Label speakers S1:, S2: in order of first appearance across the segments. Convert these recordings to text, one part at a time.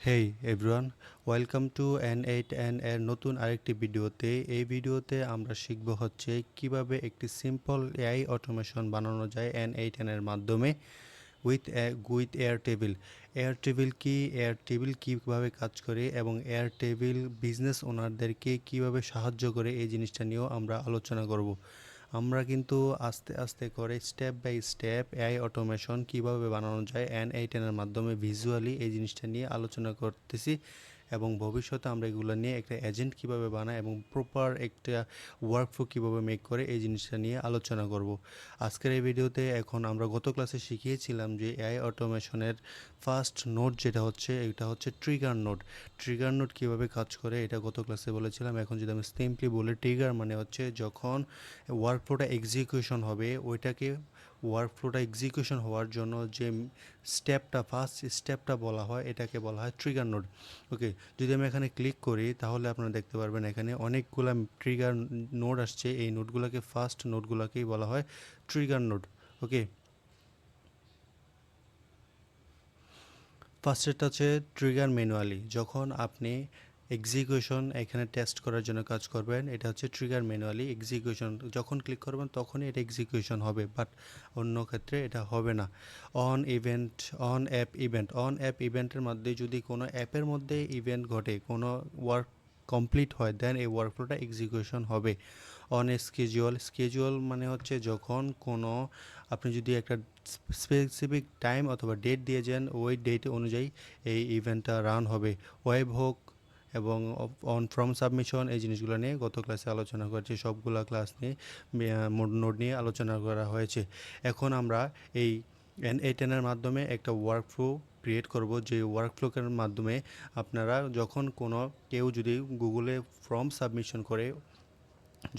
S1: Hey everyone, welcome to N8N এর নতুন আরেকটি ভিডিওতে। এই ভিডিওতে আমরা শিখব হচ্ছে কিভাবে একটি সিম্পল এআই অটোমেশন বানানো যায় N8N এর মাধ্যমে উইথ এয়ারটেবিল। এয়ারটেবিল কি, এয়ারটেবিল কীভাবে কাজ করে এবং এয়ারটেবিল বিজনেস ওনারদেরকে কিভাবে সাহায্য করে, এই জিনিসটা নিয়েও আমরা আলোচনা করব। আমরা কিন্তু আস্তে আস্তে করে step by step AI automation কিভাবে বানানো যায় N8N এর মাধ্যমে ভিজুয়ালি, এই জিনিসটা নিয়ে আলোচনা করতেছি এবং ভবিষ্যতে আমরা এগুলো নিয়ে একটা এজেন্ট কিভাবে বানাই এবং প্রপার একটা ওয়ার্কফ্লো কিভাবে মেক করে, এই জিনিসটা নিয়ে আলোচনা করব আজকের এই ভিডিওতে। এখন আমরা গত ক্লাসে শিখিয়েছিলাম যে এআই অটোমেশনের ফার্স্ট নোড যেটা হচ্ছে, এটা হচ্ছে ট্রিগার নোড। ট্রিগার নোড কীভাবে কাজ করে এটা গত ক্লাসে বলেছিলাম। এখন যদি আমি সিম্পলি বলি, ট্রিগার মানে হচ্ছে যখন ওয়ার্কফ্লোটা এক্সিকিউশন হবে, ওইটাকে ওয়ার্কফ্লোটা এক্সিকিউশন হওয়ার জন্য যে স্টেপটা, ফার্স্ট স্টেপটা বলা হয়, এটাকে বলা হয় ট্রিগার নোড। ওকে, যদি আমি এখানে ক্লিক করি তাহলে আপনারা দেখতে পারবেন এখানে অনেকগুলো ট্রিগার নোড আসছে। এই নোডগুলোকে, ফার্স্ট নোডগুলোকেই বলা হয় ট্রিগার নোড। ওকে, ফার্স্টেরটা হচ্ছে ট্রিগার ম্যানুয়ালি। যখন আপনি এক্সিকিউশন এখানে টেস্ট করার জন্য কাজ করবেন, এটা হচ্ছে ট্রিগার ম্যানুয়ালি এক্সিকিউশন। যখন ক্লিক করবেন তখনই এটা এক্সিকিউশন হবে, বাট অন্য ক্ষেত্রে এটা হবে না। অন ইভেন্ট, অন অ্যাপ ইভেন্টের মধ্যে যদি কোনো অ্যাপের মধ্যে ইভেন্ট ঘটে, কোনো ওয়ার্ক কমপ্লিট হয়, দেন এই ওয়ার্কফ্লোটা এক্সিকিউশন হবে। অন স্কেজুয়াল মানে হচ্ছে যখন কোনো, আপনি যদি একটা স্পেসিফিক টাইম অথবা ডেট দিয়ে যান, ওই ডেট অনুযায়ী এই ইভেন্টটা রান হবে। ওয়েব হোক এবং অন ফ্রম সাবমিশন, এই জিনিসগুলো নিয়ে গত ক্লাসে আলোচনা করেছি। সবগুলো ক্লাস নিয়ে নোট নিয়ে আলোচনা করা হয়েছে। এখন আমরা এই N8N এর মাধ্যমে একটা ওয়ার্কফ্লো ক্রিয়েট করব, যে ওয়ার্কফ্লোর মাধ্যমে আপনারা যখন কোনো কেউ যদি গুগলে ফর্ম সাবমিশন করে,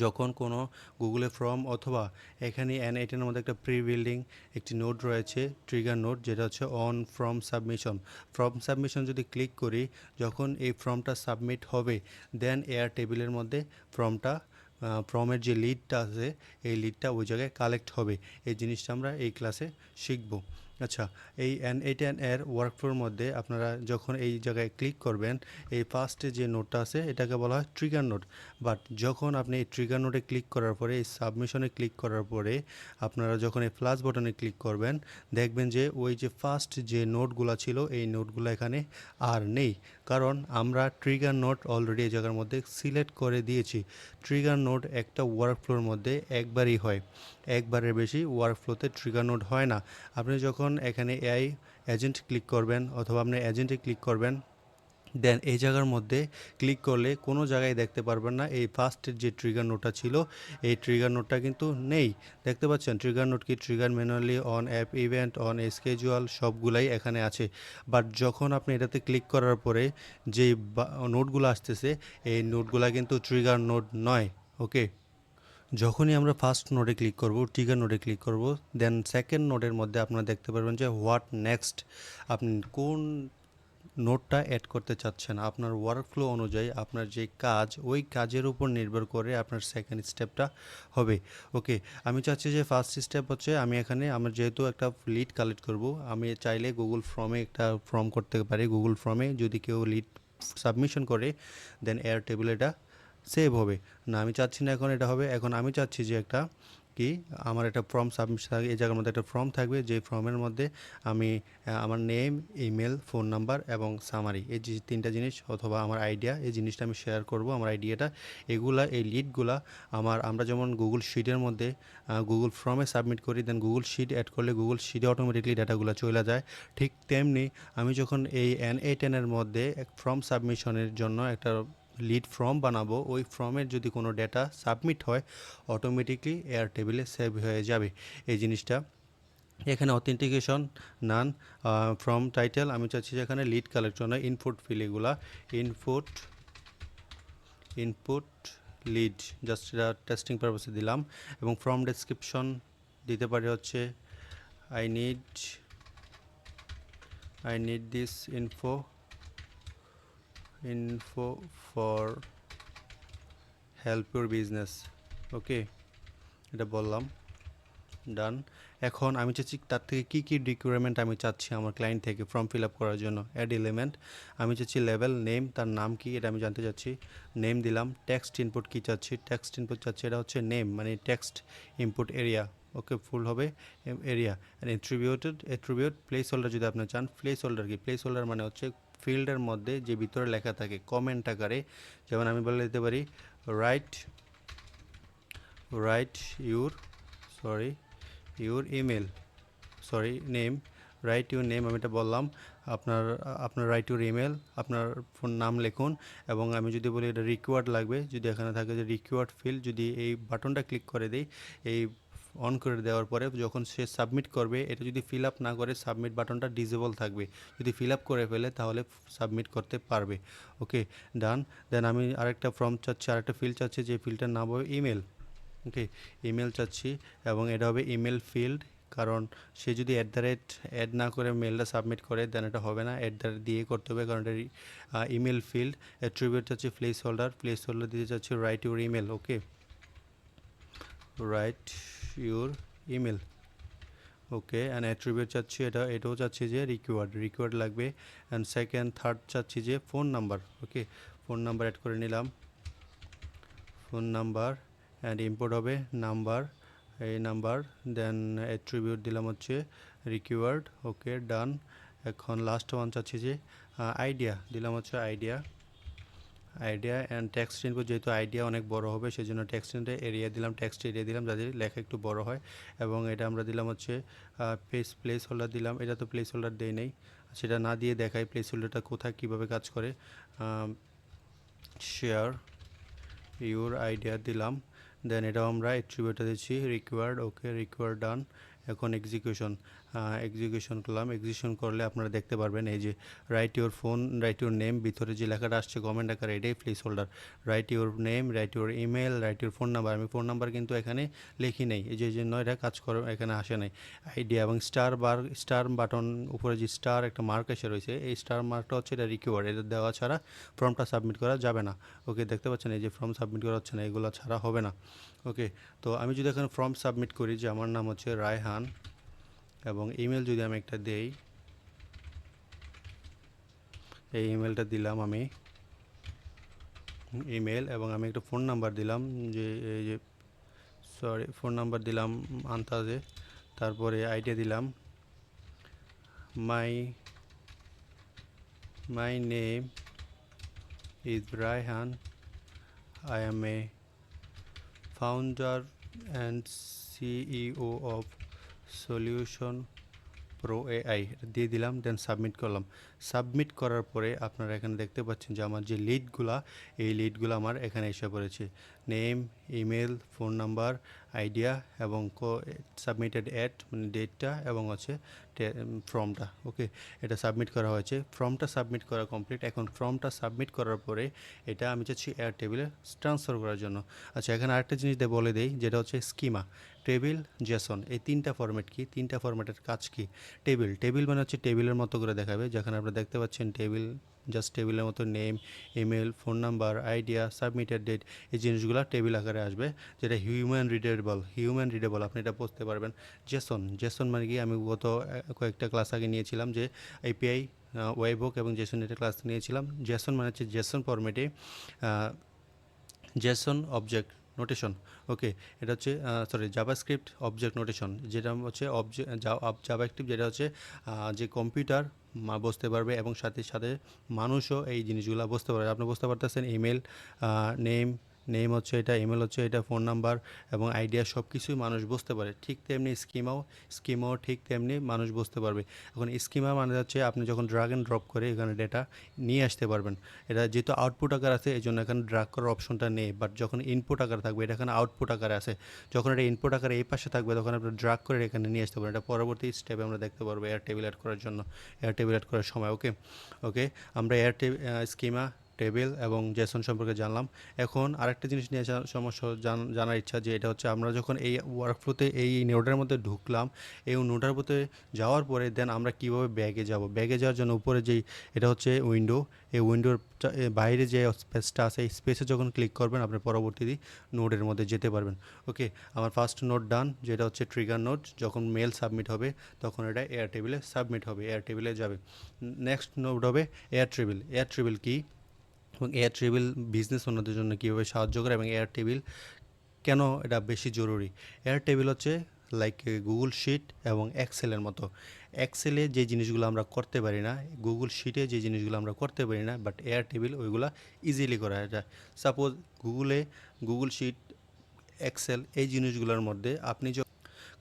S1: যখন কোনো গুগলে ফর্ম অথবা এখানে N8N মধ্যে একটা প্রি বিল্ডিং একটি নোড রয়েছে, ট্রিগার নোড, যেটা হচ্ছে on form submission. Form submission যদি ক্লিক করি, যখন এই ফর্মটা সাবমিট হবে, দেন এয়ার টেবিলের মধ্যে ফর্মের যে লিডটা আছে, এই লিডটা ওই জায়গায় কালেক্ট হবে। এই জিনিসটা আমরা এই ক্লাসে শিখব। আচ্ছা, এই N8N এর ওয়ার্কফ্লোর মধ্যে আপনারা যখন এই জায়গায় ক্লিক করবেন, এই ফার্স্টে যে নোটটা আছে এটাকে বলা হয় ট্রিগার নোট। বাট যখন আপনি এই ট্রিগার নোটে ক্লিক করার পরে, এই সাবমিশনে ক্লিক করার পরে, আপনারা যখন এই প্লাস বাটনে ক্লিক করবেন, দেখবেন যে ওই যে ফার্স্ট যে নোটগুলো ছিল, এই নোটগুলো এখানে আর নেই। কারণ আমরা ট্রিগার নোট অলরেডি এই জায়গার মধ্যে সিলেক্ট করে দিয়েছি। ট্রিগার নোট একটা ওয়ার্কফ্লোর মধ্যে একবারই হয়, একবারের বেশি ওয়ার্কফ্লোতে ট্রিগার নোট হয় না। আপনি যখন এখানে এআই এজেন্ট ক্লিক করবেন অথবা আপনি এজেন্টে ক্লিক করবেন, দেন এই জায়গার মধ্যে ক্লিক করলে কোনো জায়গায় দেখতে পারবেন না এই ফার্স্টের যে ট্রিগার নোটটা ছিল, এই ট্রিগার নোটটা কিন্তু নেই। দেখতে পাচ্ছেন ট্রিগার নোট কি, trigger manually, on app event, on schedule, সবগুলাই এখানে আছে। বাট যখন আপনি এটাতে ক্লিক করার পরে যে নোটগুলো আসতেছে, এই নোটগুলো কিন্তু ট্রিগার নোট নয়। ওকে, যখনই আমরা ফার্স্ট নোডে ক্লিক করব, ট্রিগার নোডে ক্লিক করব, দেন সেকেন্ড নোডের মধ্যে আপনারা দেখতে পারবেন যে হোয়াট নেক্সট। আপনি কোন নোটটা অ্যাড করতে চাচ্ছেন, আপনার ওয়ার্কফ্লো অনুযায়ী আপনার যে কাজ, ওই কাজের উপর নির্ভর করে আপনার সেকেন্ড স্টেপটা হবে। ওকে, আমি চাচ্ছি যে ফার্স্ট স্টেপ হচ্ছে, আমি এখানে আমার যেহেতু একটা লিড কালেক্ট করব, আমি চাইলে গুগল ফর্মে একটা ফর্ম করতে পারি। গুগল ফর্মে যদি কেউ লিড সাবমিশন করে, দেন এয়ার টেবিল এটা সেভ হবে। না, আমি চাচ্ছি না এখন এটা হবে। এখন আমি চাচ্ছি যে একটা কি, আমার একটা ফর্ম সাবমিশন, এই জায়গার মধ্যে একটা ফর্ম থাকবে, যে ফর্মের মধ্যে আমি আমার নেম, ইমেল, ফোন নাম্বার এবং সামারি, এই যে তিনটা জিনিস, অথবা আমার আইডিয়া, এই জিনিসটা আমি শেয়ার করব, আমার আইডিয়াটা। এগুলা, এই লিডগুলা আমরা যেমন গুগল শিটের মধ্যে গুগল ফর্মে সাবমিট করি, দেন গুগল শিট অ্যাড করলে গুগল শিটে অটোমেটিকলি ডাটাগুলো চলে যায়। ঠিক তেমনি আমি যখন এই N8N এর মধ্যে এক ফর্ম সাবমিশনের জন্য একটা লিড ফর্ম বানাবো, ওই ফর্মের যদি কোনো ডেটা সাবমিট হয়, অটোমেটিকলি এয়ার টেবিলে সেভ হয়ে যাবে এই জিনিসটা। এখানে অথেন্টিকেশন নান, ফ্রম টাইটেল, আমি চাচ্ছি যে এখানে লিড কালেকশন হয়, ইনপুট ফিল, এগুলা ইনপুট ইনপুট লিড, জাস্ট এটা টেস্টিং পারপাসে দিলাম। এবং ফ্রম ডেসক্রিপশন দিতে পারি হচ্ছে I need this info for help your business. Okay, এটা বললাম। ডান। এখন আমি চাচ্ছি তার থেকে কী কী রিকোয়ারমেন্ট আমি চাচ্ছি আমার ক্লায়েন্ট থেকে ফর্ম ফিল আপ করার জন্য। অ্যাড এলিমেন্ট, আমি চাচ্ছি লেভেল নেম, তার নাম কি এটা আমি জানতে চাচ্ছি, নেম দিলাম। টেক্সট ইনপুট কী চাচ্ছি, টেক্সট ইনপুট চাচ্ছি এটা হচ্ছে নেম, মানে টেক্সট ইনপুট এরিয়া, ওকে ফুল হবে area. And attribute place holder যদি আপনি চান, প্লেস হোল্ডার কি, প্লেস হোল্ডার মানে হচ্ছে ফিল্ডের মধ্যে যে ভিতরে লেখা থাকে কমেন্ট আকারে, যেমন আমি বলে দিতে পারি right right your sorry your email, name, right your name, আমি এটা বললাম। আপনার আপনার রাইট ইউর ইমেল, আপনার ফোন নাম লিখুন। এবং আমি যদি বলি এটা রিকোয়ার্ড লাগবে, যদি এখানে থাকে যে রিকোয়ার্ড ফিল্ড, যদি এই বাটনটা ক্লিক করে দিই, এই অন করে দেওয়ার পরে যখন সে সাবমিট করবে, এটা যদি ফিল আপ না করে সাবমিট বাটনটা ডিসেবল থাকবে, যদি ফিল আপ করে ফেলে তাহলে সাবমিট করতে পারবে। ওকে ডান। দেন আমি আরেকটা ফর্ম চাচ্ছি, আরেকটা ফিল্ড চাচ্ছি, যে ফিল্ডটার নাম হবে ইমেল। ওকে ইমেল চাচ্ছি এবং এটা হবে ইমেল ফিল্ড, কারণ সে যদি অ্যাড না করে মেলটা সাবমিট করে দেন এটা হবে না, দিয়ে করতে হবে, কারণ এটা ইমেল ফিল্ড। অ্যাট্রিবিউট চাচ্ছি প্লেস হোল্ডার দিতে চাচ্ছি right your email. Okay right your email. Okay and attribute চাচ্ছি এটাও চাচ্ছি যে রিকোয়ার্ড লাগবে। অ্যান্ড থার্ড চাচ্ছি যে ফোন নাম্বার। ওকে ফোন নাম্বার অ্যাড করে নিলাম, ফোন নাম্বার অ্যান্ড ইম্পোর্ট হবে নাম্বার, এই নাম্বার। দেন অ্যাট্রিবিউট দিলাম হচ্ছে রিকোয়ার্ড। ওকে ডান। এখন লাস্ট ওয়ান চাচ্ছি যে আইডিয়া, দিলাম হচ্ছে আইডিয়া অ্যান্ড টেক্সট ইনপুট, যেহেতু আইডিয়া অনেক বড় হবে সেই জন্য টেক্সট এরিয়া দিলাম, টেক্সট এরিয়া দিলাম যাতে লেখা একটু বড় হয়। এবং এটা আমরা দিলাম হচ্ছে প্লেস হোল্ডার দিলাম, এটা তো প্লেস হোল্ডার দেই নেই, সেটা না দিয়ে দেখাই প্লেস হোল্ডারটা কোথায় কীভাবে কাজ করে। শেয়ার ইউর আইডিয়া দিলাম। দেন এটাও আমরা অ্যাট্রিবিউটটা দিচ্ছি রিকোয়ার্ড। ওকে রিকোয়ার্ড ডান। এখন এক্সিকিউশন করলাম, এক্সিকিউশন করলে আপনারা দেখতে পারবেন এই যে রাইট ইউর নেম, ভিতরে যে লেখাটা আসছে কমেন্ট আকারে এটাই place holder. Right your name, right your email, right your phone number, আমি ফোন নাম্বার কিন্তু এখানে লিখি নেই, এই যে জন্য এটা কাজ করে এখানে আসে নাই। আইডিয়া এবং স্টার বাটন উপরে যে স্টার একটা মার্ক এসে রয়েছে, এই স্টার মার্কটা হচ্ছে এটা রিকোয়ার্ড, এটা দেওয়া ছাড়া ফর্মটা সাবমিট করা যাবে না। ওকে দেখতে পাচ্ছেন এই যে ফর্ম সাবমিট করা হচ্ছে না, এগুলো ছাড়া হবে না। ওকে তো আমি যদি এখানে ফর্ম সাবমিট করি যে আমার নাম হচ্ছে রায়হান এবং ইমেল যদি আমি একটা দেই, এই ইমেলটা দিলাম আমি ইমেল, এবং আমি একটা ফোন নাম্বার দিলাম, যে এই যে ফোন নাম্বার দিলাম আন্তাজে। তারপরে আইডিয়া দিলাম my name is Raihan, I M A founder and CEO of solution pro AI, দিয়ে দিলাম। দেন সাবমিট করলাম। সাবমিট করার পরে আপনারা এখানে দেখতে পাচ্ছেন যে আমার যে এই লিডগুলো আমার এখানে এসে পড়েছে, name, email, phone number, idea এবং সাবমিটেড মানে ডেটটা এবং হচ্ছে ফর্মটা। ওকে এটা সাবমিট করা হয়েছে, ফর্মটা সাবমিট করা কমপ্লিট। এখন ফর্মটা সাবমিট করার পরে এটা আমি চাচ্ছি এয়ার টেবিলে ট্রান্সফার করার জন্য। আচ্ছা এখানে আরেকটা জিনিস বলে দেই, যেটা হচ্ছে স্কিমা, টেবিল, জেসন, এই তিনটা ফরম্যাট কি, তিনটা ফরম্যাটের কাজ কি। টেবিল মানে হচ্ছে টেবিলের মতো করে দেখাবে, যেখানে আপনারা দেখতে পাচ্ছেন টেবিল, জাস্ট টেবিলের মতো name, email, phone number, idea, submitted date, এই জিনিসগুলো টেবিল আকারে আসবে, যেটা হিউম্যান রিডেবল, আপনি এটা বুঝতে পারবেন। জেসন মানে কি, আমি গত কয়েকটা ক্লাস আগে নিয়েছিলাম যে এপিআই, ওয়েবহুক এবং জেসন, এটা ক্লাস নিয়েছিলাম। জেসন মানে হচ্ছে জেসন ফরম্যাটে জেসন অবজেক্ট নোটেশন। ওকে এটা হচ্ছে জাভাস্ক্রিপ্ট অবজেক্ট নোটেশন, যেটা হচ্ছে জাভাস্ক্রিপ্ট, যেটা হচ্ছে যে কম্পিউটার বুঝতে পারবে এবং সাথে সাথে মানুষও এই জিনিসগুলো বুঝতে পারবে। আপনি বুঝতে পারতেছেন ইমেল, নেম হচ্ছে এটা, ইমেল হচ্ছে এটা, ফোন নাম্বার এবং আইডিয়া সব কিছুই মানুষ বুঝতে পারে। ঠিক তেমনি স্কিমাও ঠিক তেমনি মানুষ বুঝতে পারবে। এখন স্কিমা মানে হচ্ছে আপনি যখন ড্রাগ অ্যান্ড ড্রপ করে এখানে ডেটা নিয়ে আসতে পারবেন। এটা যেহেতু আউটপুট আকার আছে এই জন্য এখানে ড্রাগ করার অপশনটা নেই, বাট যখন ইনপুট আকার থাকবে, এটা এখানে আউটপুট আকারে আছে, যখন এটা ইনপুট আকারে এই পাশে থাকবে তখন আপনি ড্রাগ করে এখানে নিয়ে আসতে পারেন। এটা পরবর্তী স্টেপে আমরা দেখতে পারবো এয়ার টেবিল অ্যাড করার সময়। ওকে আমরা স্কিমা টেবিল এবং জেসন সম্পর্কে জানলাম। এখন আরেকটা জিনিস নিয়ে সমস্যা জানার ইচ্ছা, যে এটা হচ্ছে আমরা যখন এই ওয়ার্কফ্লোতে এই নোডের মধ্যে ঢুকলাম, এই নোডের মধ্যে যাওয়ার পরে দেন আমরা কীভাবে ব্যাগে যাব। ব্যাগে যাওয়ার জন্য উপরে যেই এটা হচ্ছে উইন্ডো, এই উইন্ডোর বাইরে যে স্পেসটা আছে এই স্পেসে যখন ক্লিক করবেন আপনি পরবর্তী নোডের মধ্যে যেতে পারবেন। ওকে, আমার ফার্স্ট নোড ডান, যেটা হচ্ছে ট্রিগার নোড। যখন মেল সাবমিট হবে তখন এটা এয়ার টেবিলে সাবমিট হবে, এয়ার টেবিলে যাবে। নেক্সট নোড হবে এয়ার টেবিল। এয়ার টেবিল কি এবং এয়ার টেবিল বিজনেস ওনাদের জন্য কীভাবে সাহায্য করে এবং এয়ার টেবিল কেন এটা বেশি জরুরি। এয়ার টেবিল হচ্ছে লাইক গুগল শিট এবং এক্সেলের মতো। এক্সেলে যে জিনিসগুলো আমরা করতে পারি না, গুগল শিটে যে জিনিসগুলো আমরা করতে পারি না, বাট এয়ার টেবিল ওইগুলো ইজিলি করা যায়। সাপোজ গুগল শিট, এক্সেল এই জিনিসগুলোর মধ্যে আপনি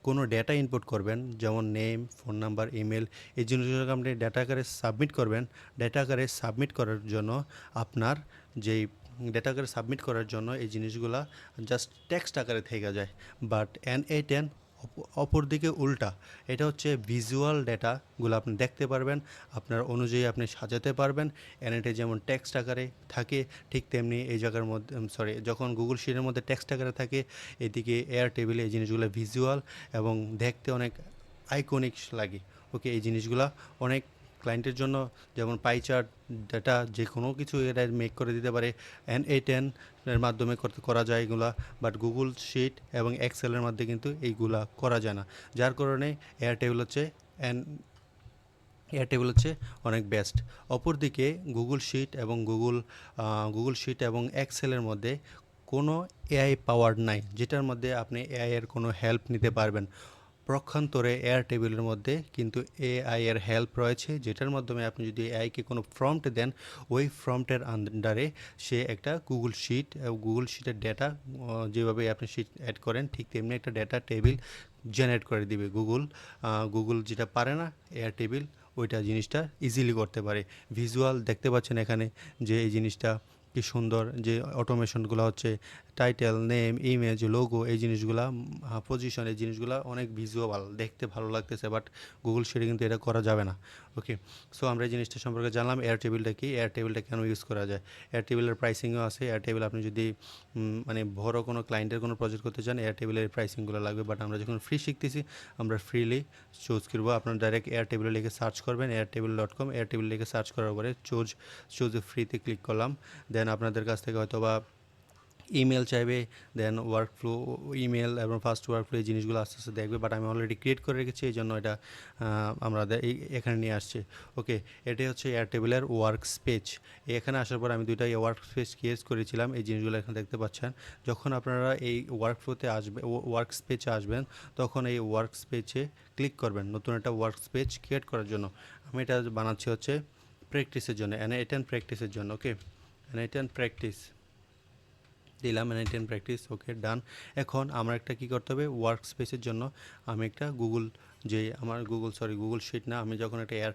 S1: কোনো ডেটা ইনপুট করবেন, যেমন নেম, ফোন নাম্বার, ইমেল, এই জিনিসগুলোকে আপনি ডেটা আকারে সাবমিট করবেন। ডেটা আকারে সাবমিট করার জন্য আপনার যেই ডেটা আকারে সাবমিট করার জন্য এই জিনিসগুলা জাস্ট টেক্সট আকারে থেকে যায়। বাট N8N অপরদিকে উল্টা, এটা হচ্ছে ভিজুয়াল ডেটাগুলো আপনি দেখতে পারবেন, আপনার অনুযায়ী আপনি সাজাতে পারবেন। N8 যেমন টেক্সট আকারে থাকে, ঠিক তেমনি এই জায়গার মধ্যে যখন গুগল শিটের মধ্যে টেক্সট আকারে থাকে, এদিকে এয়ার টেবিলে এই জিনিসগুলো ভিজুয়াল এবং দেখতে অনেক আইকনিক লাগে। ওকে, এই জিনিসগুলো অনেক ক্লায়েন্টের জন্য, যেমন পাই চার্ট ডাটা যে কোনো কিছু এরা মেক করে দিতে পারে, N8N এর মাধ্যমে করা যায় এগুলা। বাট গুগল শিট এবং এক্সেলের মাধ্যমে কিন্তু এইগুলা করা যায় না, যার কারণে এয়ার টেবিল হচ্ছে অনেক বেস্ট। অপরদিকে গুগল শিট এবং এক্সেলের মধ্যে কোনো এআই পাওয়ার নাই, যেটার মধ্যে আপনি এআই এর কোনো হেল্প নিতে পারবেন। পক্ষান্তরে এয়ার টেবিলের মধ্যে কিন্তু এআই এর হেল্প রয়েছে, যেটার মাধ্যমে আপনি যদি এআইকে কোনো প্রম্পট দেন, ওই প্রম্পটের আন্ডারে সে একটা গুগল শিটের ডেটা যেভাবে আপনি শিট অ্যাড করেন ঠিক তেমনি একটা ডেটা টেবিল জেনারেট করে দিবে। গুগল যেটা পারে না, এয়ার টেবিল ওইটা জিনিসটা ইজিলি করতে পারে। ভিজুয়াল দেখতে পাচ্ছেন এখানে যে এই জিনিসটা কি সুন্দর, যে অটোমেশনগুলো হচ্ছে টাইটেল, নেম, ইমেজ, লোগো, এই জিনিসগুলা, পজিশন, এই জিনিসগুলা অনেক ভিজুয়াল দেখতে ভালো লাগতেছে, বাট গুগল শিটে কিন্তু এটা করা যাবে না। ওকে, সো আমরা এই জিনিসটা সম্পর্কে জানলাম। এয়ার টেবিলটা কি, এয়ার টেবিলটা কেন ইউজ করা যায়। এয়ার টেবিলের প্রাইসিংও আছে। এয়ার টেবিল আপনি যদি মানে বড় কোনো ক্লায়েন্টের কোনো প্রজেক্ট করতে চান, এয়ার টেবিলের প্রাইসিংগুলো লাগবে। বাট আমরা যখন ফ্রি শিখতেছি আমরা ফ্রিলি চুজ করবো। আপনার ডাইরেক্ট এয়ার টেবিলে লিখে সার্চ করবেন, airtable.com, এয়ার টেবিল লিখে সার্চ করার পরে চুজ ফ্রিতে ক্লিক করলাম। দেন আপনাদের কাছ থেকে হয়তো বা ইমেল চাইবে, দেন ওয়ার্কফ্লো, ইমেল এবং ফার্স্ট ওয়ার্কফ্লো এই জিনিসগুলো আস্তে আস্তে দেখবে। বাট আমি অলরেডি ক্রিয়েট করে রেখেছি, এই জন্য এটা আমরা এখানে নিয়ে আসছি। ওকে, এটাই হচ্ছে এয়ার টেবিলের ওয়ার্ক স্পেস। এখানে আসার পর আমি দুইটা ওয়ার্ক স্পেস ক্রিয়েট করেছিলাম, এই জিনিসগুলো এখানে দেখতে পাচ্ছেন। যখন আপনারা এই ওয়ার্কফ্লোতে ওয়ার্ক স্পেসে আসবেন, তখন এই ওয়ার্ক স্পেসে ক্লিক করবেন নতুন একটা ওয়ার্ক স্পেস ক্রিয়েট করার জন্য। আমি এটা বানাচ্ছি হচ্ছে প্র্যাকটিসের জন্য, N8N প্র্যাকটিসের জন্য। ওকে, N8N প্র্যাকটিস দিলাম, N8N প্র্যাকটিস। ওকে, ডান। এখন আমার একটা কী করতে হবে, ওয়ার্ক স্পেসের জন্য আমি একটা গুগল শিট না, আমি যখন একটা এয়ার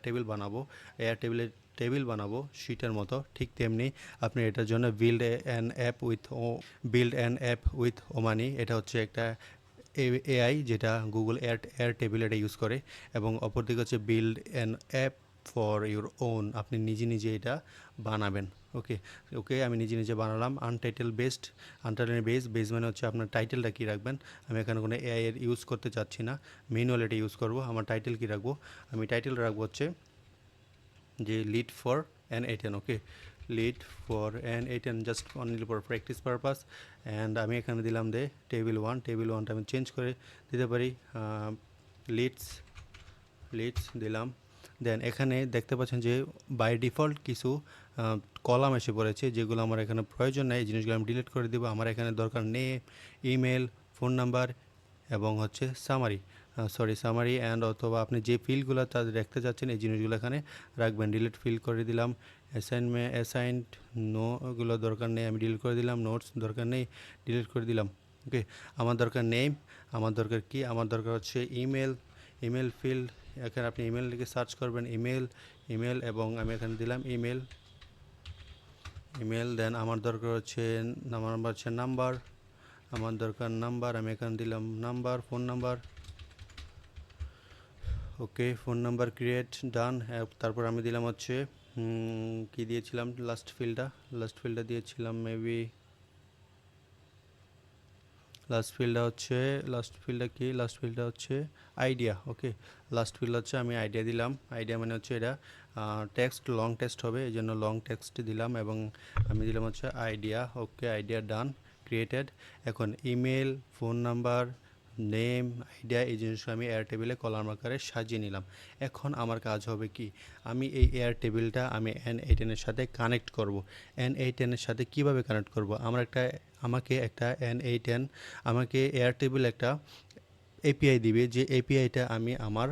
S1: টেবিল বানাবো শিটের মতো, ঠিক তেমনি আপনি এটার জন্য build an app with Omani, এটা হচ্ছে একটা এআই যেটা গুগল এয়ার টেবিল এটা ইউজ করে। এবং অপরদিকে হচ্ছে build an app for your own, আপনি নিজে এটা বানাবেন। ওকে, আমি নিজে বানালাম। আনটাইটেল বেস মানে হচ্ছে আপনার টাইটেলটা কী রাখবেন। আমি এখানে কোনো এআই এর ইউজ করতে চাচ্ছি না, ম্যানুয়াল এটা ইউজ করব। আমার টাইটেল কী রাখবো, আমি টাইটেল রাখবো হচ্ছে যে lead for N8N। Okay, lead for N8N, just only for practice purpose. And আমি এখানে দিলাম টেবিল ওয়ানটা আমি চেঞ্জ করে দিতে পারি, লিডস দিলাম। দেন এখানে দেখতে পাচ্ছেন যে বাই ডিফল্ট কিছু কলাম এসে পড়েছে, যেগুলো আমার এখানে প্রয়োজন নেই, এই জিনিসগুলো আমি ডিলিট করে দেবো। আমার এখানে দরকার নেম, ইমেল, ফোন নাম্বার এবং হচ্ছে সামারি অ্যান্ড অথবা আপনি যে ফিল্ডগুলো তাদের রাখতে চাচ্ছেন এই জিনিসগুলো এখানে রাখবেন। ডিলিট ফিল করে দিলাম। অ্যাসাইন্ড নোগুলো দরকার নেই, আমি ডিলিট করে দিলাম। নোটস দরকার নেই, ডিলিট করে দিলাম। ওকে, আমার দরকার নেম, আমার দরকার কি, আমার দরকার হচ্ছে ইমেল ফিল্ড। এখানে আপনি ইমেল লিখে সার্চ করবেন, ইমেল এবং আমি এখানে দিলাম ইমেল। দেন আমার দরকার হচ্ছে নাম্বার, আমার দরকার নাম্বার, আমি এখানে দিলাম নাম্বার, ফোন নাম্বার। ওকে, ফোন নাম্বার ক্রিয়েট, ডান। তারপর আমি দিলাম হচ্ছে কি দিয়েছিলাম লাস্ট ফিল্ডটা দিয়েছিলাম মেবি লাস্ট ফিল্ডটা হচ্ছে আইডিয়া। ওকে, লাস্ট ফিল্ড হচ্ছে আমি আইডিয়া দিলাম। আইডিয়া মানে হচ্ছে এটা টেক্সট লং টেক্সট হবে, এই জন্য লং টেক্সট দিলাম এবং আমি দিলাম হচ্ছে আইডিয়া। ওকে, আইডিয়া ডান, ক্রিয়েটেড। এখন email, phone number, name, idea এই জিনিসগুলো আমি এয়ার টেবিলে কলাম আকারে সাজিয়ে নিলাম। এখন আমার কাজ হবে কি, আমি এই এয়ার টেবিলটা আমি N8N-এর সাথে কানেক্ট করব। N8N-এর সাথে কিভাবে কানেক্ট করব? আমাকে একটা N8N আমাকে এয়ার টেবিল একটা এপিআই দিবে, যে এপিআইটা আমি আমার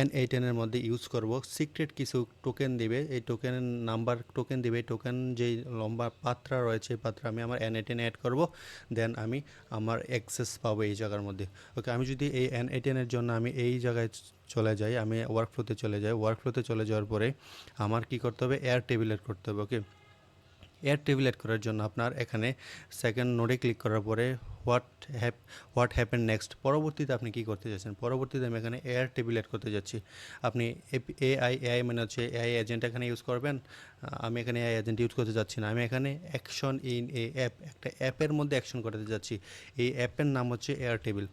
S1: N8N-এর মধ্যে ইউজ করব। সিক্রেট কিছু টোকেন দিবে, এই টোকেনের নাম্বার টোকেন দিবে, টোকেন যেই লম্বা পাত্রা রয়েছে এই পাত্রা আমি আমার N8N অ্যাড করব, দেন আমি আমার অ্যাক্সেস পাবো এই জায়গার মধ্যে। ওকে, আমি যদি এই N8N-এর জন্য আমি এই জায়গায় চলে যাই, আমি ওয়ার্কফ্লোতে চলে যাওয়ার পরে আমার কি করতে হবে, এয়ার টেবিল এড করতে হবে। ওকে, এয়ার টেবিল অ্যাড করার জন্য আপনার এখানে সেকেন্ড নোডে ক্লিক করার পরে হোয়াট হোয়াট হ্যাপেন নেক্সট, পরবর্তীতে আপনি কী করতে যাচ্ছেন। পরবর্তীতে আমি এখানে এয়ার টেবিল অ্যাড করতে যাচ্ছি। আপনি এআই মানে হচ্ছে এআই এজেন্ট এখানে ইউজ করবেন। আমি এখানে এআই এজেন্ট ইউজ করতে যাচ্ছি না, আমি এখানে অ্যাকশন ইন এ অ্যাপ, একটা অ্যাপের মধ্যে অ্যাকশন করতে যাচ্ছি। এই অ্যাপের নাম হচ্ছে এয়ার টেবিল।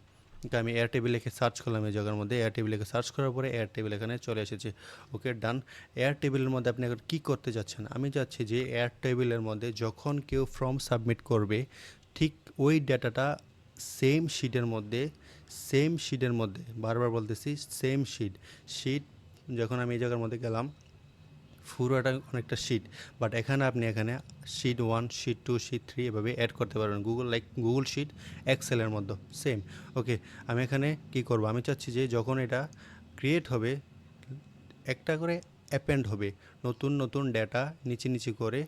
S1: তো আমি এয়ার টেবিল লিখে সার্চ করলাম, এই জায়গার মধ্যে এয়ার টেবিল লিখে সার্চ করার পরে এয়ার টেবিল এখানে চলে এসেছে। ওকে, ডান। এয়ার টেবিলের মধ্যে আপনি এখন কী করতে যাচ্ছেন, আমি চাচ্ছি যে এয়ার টেবিলের মধ্যে যখন কেউ ফর্ম সাবমিট করবে ঠিক ওই ডাটাটা সেম শিটের মধ্যে বারবার বলতেছি শিট যখন আমি এই জায়গার মধ্যে গেলাম পুরোটা অনেকটা শিট, বাট এখানে শিট 1, শিট 2, শিট 3 এভাবে অ্যাড করতে পারবেন, গুগল শিট এক্সেলের মধ্যে সেম। ওকে, আমি এখানে কি করব, আমি চাচ্ছি যে যখন এটা ক্রিয়েট হবে একটা করে অ্যাপেন্ড হবে, নতুন নতুন ডেটা নিচে করে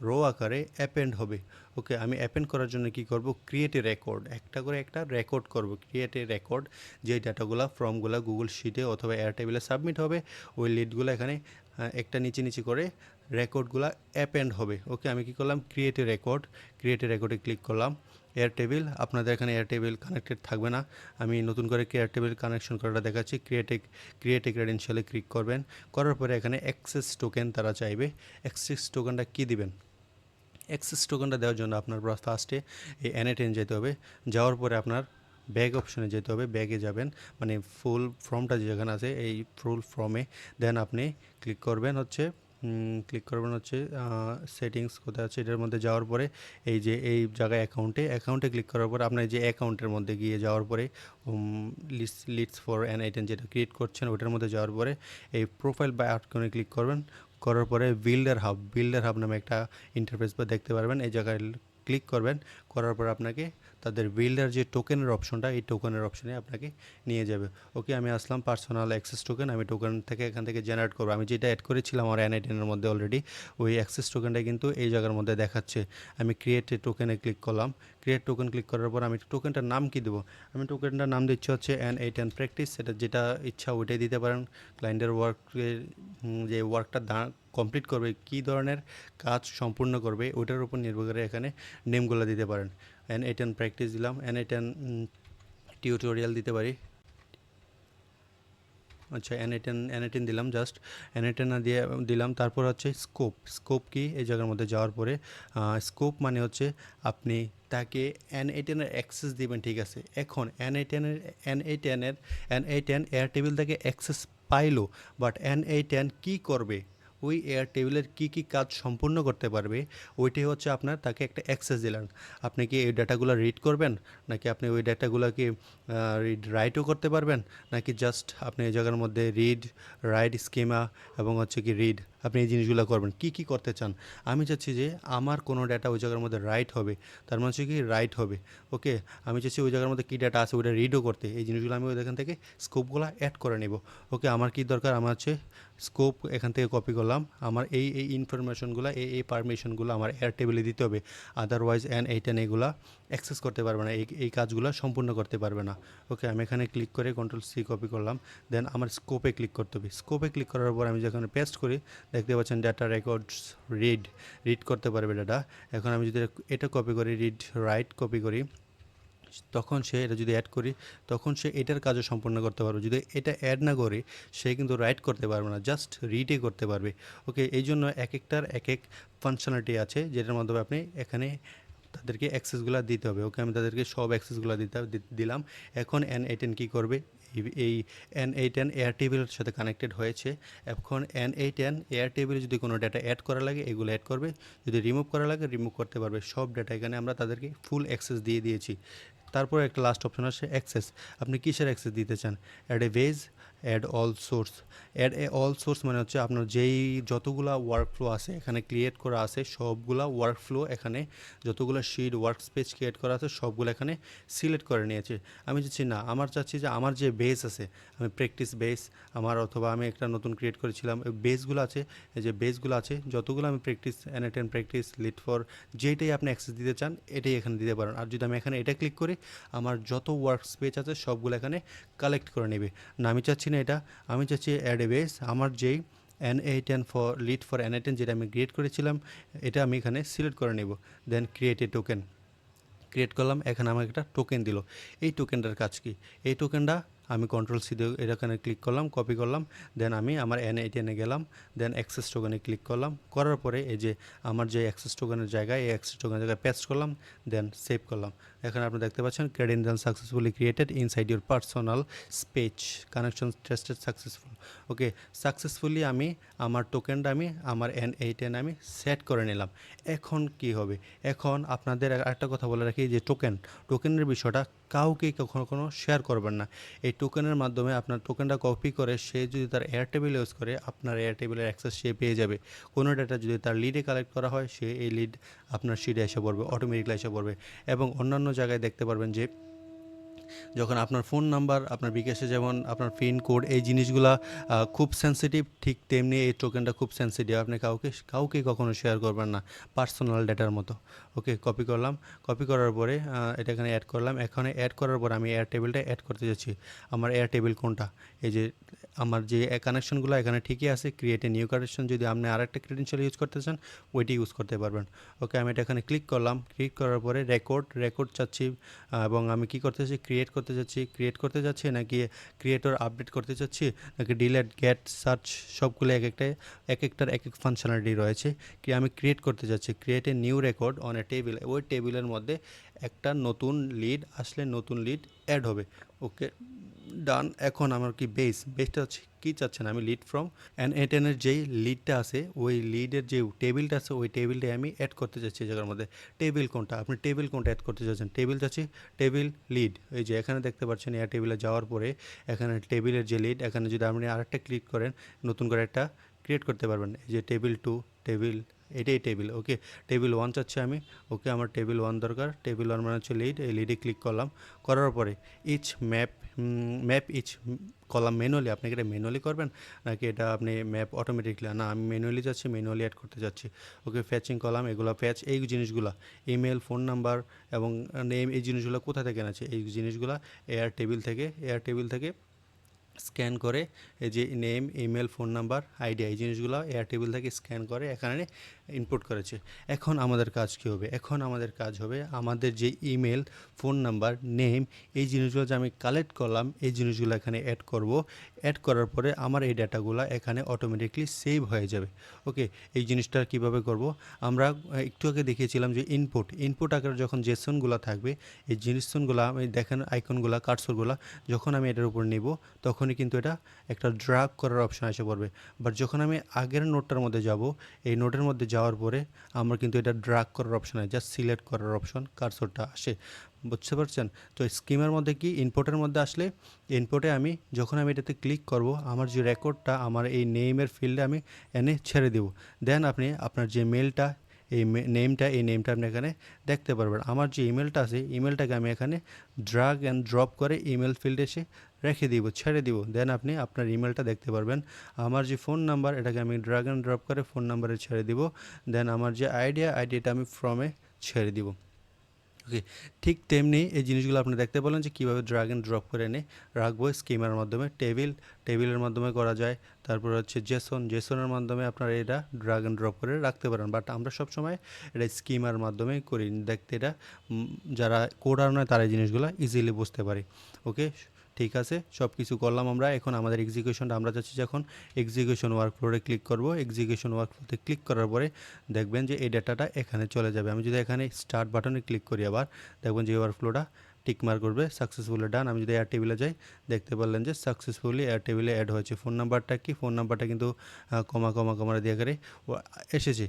S1: রো আকারে অ্যাপেন্ড হবে। ওকে, আমি অ্যাপেন্ড করার জন্য কি করব, ক্রিয়েট এ রেকর্ড, একটা রেকর্ড করব, ক্রিয়েট এ রেকর্ড। যে ডাটাগুলো ফর্মগুলো গুগল শিটে অথবা এয়ার টেবিলে সাবমিট হবে, ওই লিডগুলো এখানে একটা নিচে করে রেকর্ডগুলো অ্যাপেন্ড হবে। ওকে, আমি কি করলাম, ক্রিয়েট এ রেকর্ডে ক্লিক করলাম। এয়ার টেবিল, আপনাদের এখানে এয়ার টেবিল কানেক্টেড থাকবে না, আমি নতুন করে এয়ার টেবিল কানেকশন করাটা দেখাচ্ছি। ক্রিয়েট এ ক্রেডেনশিয়ালে ক্লিক করবেন, করার পরে এখানে অ্যাক্সেস টোকেন তারা চাইবে। অ্যাক্সেস টোকেনটা কী দিবেন, অ্যাক্সেস টোকেনটা দেওয়ার জন্য আপনার ফার্স্টে এই N8N যেতে হবে, যাওয়ার পরে আপনার ব্যাগ অপশনে যেতে হবে, ব্যাগে যাবেন মানে ফুল ফর্মটা যেখানে আছে এই ফুল ফর্মে, দেন আপনি ক্লিক করবেন হচ্ছে সেটিংস কোথায় আছে এটার মধ্যে যাওয়ার পরে এই যে এই জায়গায় অ্যাকাউন্টে ক্লিক করার পরে আপনার যে অ্যাকাউন্টের মধ্যে গিয়ে যাওয়ার পরে লিস্ট ফর N8N যেটা ক্রিয়েট করছেন ওটার মধ্যে যাওয়ার পরে এই প্রোফাইল বা আইকনে ক্লিক করবেন, করার পরে বিল্ডার হাব নামে একটা ইন্টারফেস দেখতে পারবেন, এই জায়গায় ক্লিক করবেন, করার পর আপনাকে তাদের বিল্ডার যে টোকেনের অপশনটা এই টোকেনের অপশনে আপনাকে নিয়ে যাবে। ওকে, আমি আসলাম পার্সোনাল অ্যাক্সেস টোকেন, আমি টোকেন থেকে এখান থেকে জেনারেট করবো, আমি যেটা অ্যাড করেছিলাম আমার N8N-এর মধ্যে অলরেডি, ওই অ্যাক্সেস টোকেনটা কিন্তু এই জায়গার মধ্যে দেখাচ্ছে। আমি ক্রিয়েট টোকেনে ক্লিক করলাম, ক্রিয়েট টোকেন ক্লিক করার পর আমি টোকেনটার নাম কি দেবো, আমি টোকেনটার নাম দিচ্ছি হচ্ছে N8N প্র্যাকটিস, এটা যেটা ইচ্ছা ওইটাই দিতে পারেন। ক্লায়েন্টের যে ওয়ার্কটা কমপ্লিট করবে, কী ধরনের কাজ সম্পূর্ণ করবে ওইটার উপর নির্ভর করে এখানে নেমগুলো দিতে পারেন। N8N প্র্যাকটিস দিলাম, N8N টিউটোরিয়াল দিতে পারি। আচ্ছা, N8N দিলাম, জাস্ট N8N না দিয়ে দিলাম। তারপর হচ্ছে স্কোপ কি, এই জায়গার মধ্যে যাওয়ার পরে স্কোপ মানে হচ্ছে আপনি তাকে N8N-এর অ্যাক্সেস দিবেন, ঠিক আছে। এখন N8N এয়ার টেবিল থেকে অ্যাক্সেস পাইলো, বাট N8N কী করবে, ওই এয়ার টেবিলের কী কাজ সম্পূর্ণ করতে পারবে ওইটাই হচ্ছে আপনার তাকে একটা অ্যাক্সেস দিলেন। আপনি কি এই ডাটাগুলো রিড করবেন, নাকি আপনি ওই ডাটাগুলোকে রাইটও করতে পারবেন, নাকি জাস্ট আপনি এই জায়গার মধ্যে রাইট স্কিমা এবং হচ্ছে কি রিড, আপনি এই জিনিসগুলো করবেন, কী করতে চান। আমি চাচ্ছি যে আমার কোনো ডাটা ওই জায়গার মধ্যে রাইট হবে, তার মানে হচ্ছে কি রাইট হবে। ওকে, আমি চাচ্ছি ওই জায়গার মধ্যে কী ডাটা আছে ওইটা রিডও করতে, এই জিনিসগুলো আমি ওইখান থেকে স্কোপগুলো অ্যাড করে নেব। ওকে, আমার কি দরকার, আমার হচ্ছে স্কোপ এখান থেকে কপি করলাম, আমার এই ইনফরমেশনগুলো এই পারমিশনগুলো আমার এয়ার টেবিলে দিতে হবে, আদারওয়াইজ N8N এগুলো অ্যাক্সেস করতে পারবে না, এই কাজগুলো সম্পূর্ণ করতে পারবে না। ওকে, আমি এখানে ক্লিক করে Ctrl+C কপি করলাম, দেন আমার স্কোপে ক্লিক করতে হবে। স্কোপে ক্লিক করার পর আমি যেখানে পেস্ট করি দেখতে পাচ্ছেন ডাটা রেকর্ডস রিড করতে পারবে ডাটা। এখন আমি যদি এটা কপি করি রাইট কপি করি, তখন সে এটা যদি অ্যাড করি, তখন সে এটার কাজও সম্পূর্ণ করতে পারবে। যদি এটা অ্যাড না করে, সে কিন্তু রাইট করতে পারবে না, জাস্ট রিডই করতে পারবে। ওকে, এই জন্য এক একটার এক এক ফাংশনালিটি আছে, যেটার মাধ্যমে আপনি এখানে তাদেরকে অ্যাক্সেসগুলো দিতে হবে। ওকে, আমি তাদেরকে সব অ্যাক্সেসগুলো দিলাম। এখন N8N কী করবে, এই N8N এয়ার টেবিলের সাথে কানেক্টেড হয়েছে। এখন N8N এয়ার টেবিলে যদি কোনো ডাটা অ্যাড করা লাগে, এগুলো অ্যাড করবে, যদি রিমুভ করা লাগে রিমুভ করতে পারবে। সব ডাটা এখানে আমরা তাদেরকে ফুল অ্যাক্সেস দিয়ে দিয়েছি। তারপরে একটা লাস্ট অপশন আসে অ্যাক্সেস। আপনি কিসের অ্যাক্সেস দিতে চান? Add a page, add all source. Add a all source মানে হচ্ছে আপনার যেই যতগুলা ওয়ার্কফ্লো আছে এখানে ক্রিয়েট করা আছে, সবগুলা ওয়ার্কফ্লো এখানে যতগুলো শিট ওয়ার্ক স্পেস ক্রিয়েট করা আছে সবগুলো এখানে সিলেক্ট করে নিয়েছে। আমি চাচ্ছি না, আমার চাচ্ছি যে আমার যে বেস আছে, আমি প্র্যাকটিস বেস আমার, অথবা আমি একটা নতুন ক্রিয়েট করেছিলাম, বেসগুলো আছে, এই যে বেসগুলো আছে যতগুলো, আমি practice N8N practice lead for, যেটাই আপনি অ্যাক্সেস দিতে চান এটাই এখানে দিতে পারেন। আর যদি আমি এখানে এটা ক্লিক করি, আমার যত ওয়ার্ক স্পেস আছে সবগুলো এখানে কালেক্ট করে নেবে। না, আমি চাচ্ছি না এটা, আমি চাচ্ছি অ্যাড এ বেস, আমার যেই N8N for lead for N8N যেটা আমি ক্রিয়েট করেছিলাম এটা আমি এখানে সিলেক্ট করে নেব। দেন ক্রিয়েট এ টোকেন ক্রিয়েট করলাম, এখানে আমাকে একটা টোকেন দিল। এই টোকেনটার কাজ কি? এই টোকেনটা আমি কন্ট্রোল সি দিয়ে এখানে ক্লিক করলাম, কপি করলাম, দেন আমি আমার N8N গেলাম, দেন অ্যাক্সেস টোকেনে ক্লিক করলাম, করার পরে এই যে আমার যে অ্যাক্সেস টোকেনের জায়গায়, এই অ্যাক্সেস টোকেনের জায়গায় পেস্ট করলাম, দেন সেভ করলাম। এখানে আপনি দেখতে পাচ্ছেন credential successfully created inside your personal space, connection tested successful. Okay, successfully আমি আমার টোকেনটা আমি আমার N8N আমি সেট করে নিলাম। এখন কি হবে? এখন আপনাদের একটা কথা বলে রাখি যে টোকেনের বিষয়টা কাউকে কখনো শেয়ার করবেন না। এই টোকেনের মাধ্যমে আপনার টোকেনটা কপি করে সে যদি তার এয়ার টেবিল ইউজ করে, আপনার এয়ার টেবিলের অ্যাক্সেস সে পেয়ে যাবে। কোনো ডাটা যদি তার লিডে কালেক্ট করা হয়, সে এই লিড আপনার শিটে এসে পড়বে, অটোমেটিকলি এসে পড়বে। এবং অন্যান্য জায়গায় দেখতে পারবেন যে যখন আপনার ফোন নাম্বার, আপনার বিকাশে যেমন আপনার পিন কোড, এই জিনিসগুলা খুব সেন্সিটিভ, ঠিক তেমনি এই টোকেনটা খুব সেন্সিটিভ। আপনি কাউকে কখনো শেয়ার করবেন না, পার্সোনাল ডেটার মতো। ওকে, কপি করলাম, কপি করার পরে এটা এখানে অ্যাড করলাম। এখানে অ্যাড করার পর আমি এয়ার টেবিলটা অ্যাড করতে যাচ্ছি। আমার এয়ার টেবিল কোনটা? এই যে আমার যে কানেকশনগুলো এখানে ঠিকই আছে, ক্রিয়েট এ নিউ কানেকশন, যদি আপনি আরেকটা ক্রেডেনশিয়াল ইউজ করতে চান ওইটি ইউজ করতে পারবেন। ওকে, আমি এটা এখানে ক্লিক করলাম, ক্লিক করার পরে রেকর্ড চাচ্ছি, এবং আমি কি করতে চাচ্ছি, ক্রিয়েট করতে যাচ্ছি নাকি ক্রিয়েটর আপডেট করতে চাচ্ছি, নাকি ডিলেট, গেট, সার্চ, সবগুলো এক একটার এক এক ফাংশনালিটি রয়েছে। কি আমি ক্রিয়েট করতে যাচ্ছি, create a new record on a table, ওই টেবিলের মধ্যে একটা নতুন লিড আসলে নতুন লিড অ্যাড হবে। ওকে, ডান। এখন আমার কি বেসটা হচ্ছে কী চাচ্ছেন, আমি লিড ফ্রম N8N যেই লিডটা আছে, ওই লিডের যে টেবিলটা আছে ওই টেবিলটাই আমি অ্যাড করতে চাচ্ছি। এই জায়গার মধ্যে টেবিল কোনটা, আপনি টেবিল কোনটা অ্যাড করতে চাচ্ছেন? টেবিল চাচ্ছি টেবিল লিড, এই যে এখানে দেখতে পাচ্ছেন এয়ার টেবিলে যাওয়ার পরে এখানে টেবিলের যে লিড, এখানে যদি আপনি আরেকটা ক্লিক করেন নতুন করে একটা ক্রিয়েট করতে পারবেন। এই যে টেবিল 2, টেবিল, এটাই টেবিল। ওকে, টেবিল 1 চাচ্ছি আমি। ওকে, আমার টেবিল 1 দরকার। টেবিল 1 মানে হচ্ছে লিড, এই লিডে ক্লিক করলাম, করার পরে each map each column manually, আপনি কি এটা ম্যানুয়ালি করবেন নাকি এটা আপনি ম্যাপ অটোমেটিকলি? না, আমি ম্যানুয়ালি যাচ্ছি, ম্যানুয়ালি অ্যাড করতে যাচ্ছি। ওকে, ফ্যাচিং কলাম, এগুলো ফ্যাচ, এই জিনিসগুলো ইমেল, ফোন নাম্বার এবং নেম, এই জিনিসগুলো কোথা থেকে আছে? এই জিনিসগুলো এয়ার টেবিল থেকে স্ক্যান করে, এই যে name, email, phone number, ID, এই জিনিসগুলো এয়ার টেবিল থেকে স্ক্যান করে এখানে ইনপুট করেছে। এখন আমাদের কাজ কী হবে? এখন আমাদের কাজ হবে আমাদের যে ইমেল, ফোন নাম্বার, নেম, এই জিনিসগুলো যে আমি কালেক্ট করলাম এই জিনিসগুলো এখানে অ্যাড করব। অ্যাড করার পরে আমার এই ডাটাগুলো এখানে অটোমেটিকলি সেভ হয়ে যাবে। ওকে, এই জিনিসটা কিভাবে করব? আমরা একটু আগে দেখিয়েছিলাম যে ইনপুট আকারে যখন জেসনগুলো থাকবে, এই জিনিসগুলো আমি দেখেন আইকনগুলো, কার্সরগুলো, যখন আমি এটার উপর নিব তখনই কিন্তু এটা একটা ড্রাগ করার অপশন এসে পড়বে। বাট যখন আমি আগের নোটটার মধ্যে যাব, এই নোটের মধ্যে যাওয়ার পরে আমার কিন্তু এটা ড্রাগ করার অপশন হয়, জাস্ট সিলেক্ট করার অপশন, কার্সরটা আসে। বুঝতে পারছেন? তো স্কিমের মধ্যে কি, ইনপুটের মধ্যে আসলে ইনপুটে আমি যখন আমি এটাতে ক্লিক করব, আমার যে রেকর্ডটা আমার এই নেমের ফিল্ডে আমি এনে ছেড়ে দেব। দেন আপনি আপনার যে মেলটা, এই নেমটা আপনি এখানে দেখতে পারবেন। আমার যে ইমেলটা আছে, ইমেলটাকে আমি এখানে ড্রাগ অ্যান্ড ড্রপ করে ইমেল ফিল্ডে এসে রেখে দিব, ছেড়ে দিব। দেন আপনি আপনার ইমেলটা দেখতে পারবেন। আমার যে ফোন নাম্বার, এটাকে আমি ড্রাগ অ্যান্ড ড্রপ করে ফোন নাম্বারে ছেড়ে দিব। দেন আমার যে আইডিটা আমি ফ্রমে ছেড়ে দিব। ওকে, ঠিক তেমনি এই জিনিসগুলো আপনি দেখতে পেলেন যে কীভাবে ড্র্যাগ অ্যান্ড ড্রপ করে এনে রাখবো স্কিমার মাধ্যমে। টেবিলের মাধ্যমে করা যায়। তারপর হচ্ছে জেসনের মাধ্যমে আপনারা এটা ড্র্যাগ অ্যান্ড ড্রপ করে রাখতে পারেন, বাট আমরা সবসময় এটা স্কিমার মাধ্যমে করি, দেখতে এটা যারা কোডার নয় তারা এই জিনিসগুলো ইজিলি বুঝতে পারি। ওকে, ঠিক আছে, সব কিছু করলাম আমরা। এখন আমাদের এক্সিকিউশনটা আমরা যাচ্ছি যখন এক্সিকিউশন ওয়ার্কফ্লোরে ক্লিক করব। এক্সিকিউশন ওয়ার্কফ্লোতে ক্লিক করার পরে দেখবেন যে এই ডাটাটা এখানে চলে যাবে। আমি যদি এখানে স্টার্ট বাটনে ক্লিক করি আবার, দেখবেন যে ওয়ার্কফ্লোটা টিকমার্ক করবে সাকসেসফুলি ডান। আমি যদি এয়ার টেবিলে যাই, দেখতে পারলেন যে সাকসেসফুলি এয়ার টেবিলে অ্যাড হয়েছে। ফোন নাম্বারটা কি, ফোন নাম্বারটা কিন্তু কমা দিয়ে করে এসেছে।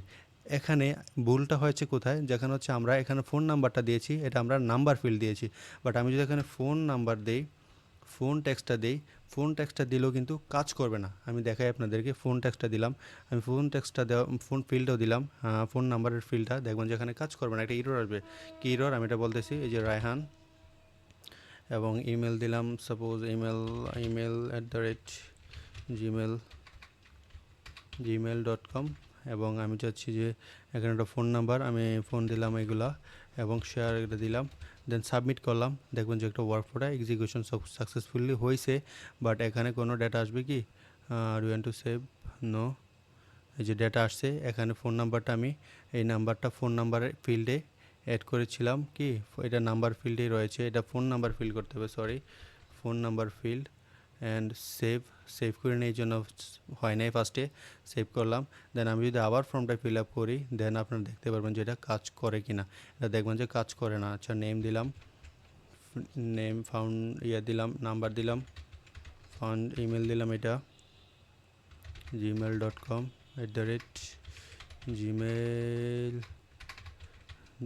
S1: এখানে ভুলটা হয়েছে কোথায়, যেখানে হচ্ছে আমরা এখানে ফোন নাম্বারটা দিয়েছি, এটা আমরা নাম্বার ফিল্ড দিয়েছি। বাট আমি যদি এখানে ফোন নাম্বার দেই, ফোন টেক্সটটা দিলেও কিন্তু কাজ করবে না। আমি দেখাই আপনাদেরকে, ফোন টেক্সটটা দিলাম, আমি ফোন টেক্সটটা দেওয়া, ফোন ফিল্ডটাও দিলাম, ফোন নাম্বারের ফিল্ডটা, দেখবেন যে এখানে কাজ করবে না, একটা ইরর আসবে। কি ইরর আমি এটা বলতেছি, এই যে রায়হান এবং ইমেল দিলাম, সাপোজ email gmail.com, এবং আমি চাচ্ছি যে এখানে একটা ফোন নাম্বার, আমি ফোন দিলাম এগুলা এবং শেয়ার এটা দিলাম, দেন সাবমিট করলাম। দেখবেন যে একটা ওয়ার্কফ্লোটা এক্সিকিউশন সাকসেসফুলি হয়েছে। বাট এখানে কোনো ডেটা আসবে কি, do want to save, no. এই যে ডেটা আসছে, এখানে ফোন নাম্বারটা আমি এই নাম্বারটা ফোন নাম্বারের ফিল্ডে অ্যাড করেছিলাম, কি এটা নাম্বার ফিল্ডেই রয়েছে, এটা ফোন নাম্বার ফিল করতে হবে, sorry, phone number field and save করে নিয়ে, এই জন্য হয় নাই ফার্স্টে, সেভ করলাম। দেন আমি যদি আবার ফর্মটা ফিল আপ করি, দেন আপনারা দেখতে পারবেন যে এটা কাজ করে কি না। এটা দেখবেন যে কাজ করে না। আচ্ছা, নেম দিলাম, ফাউন্ড দিলাম, নাম্বার দিলাম, ফাউন্ড ইমেল দিলাম, এটা gmail.com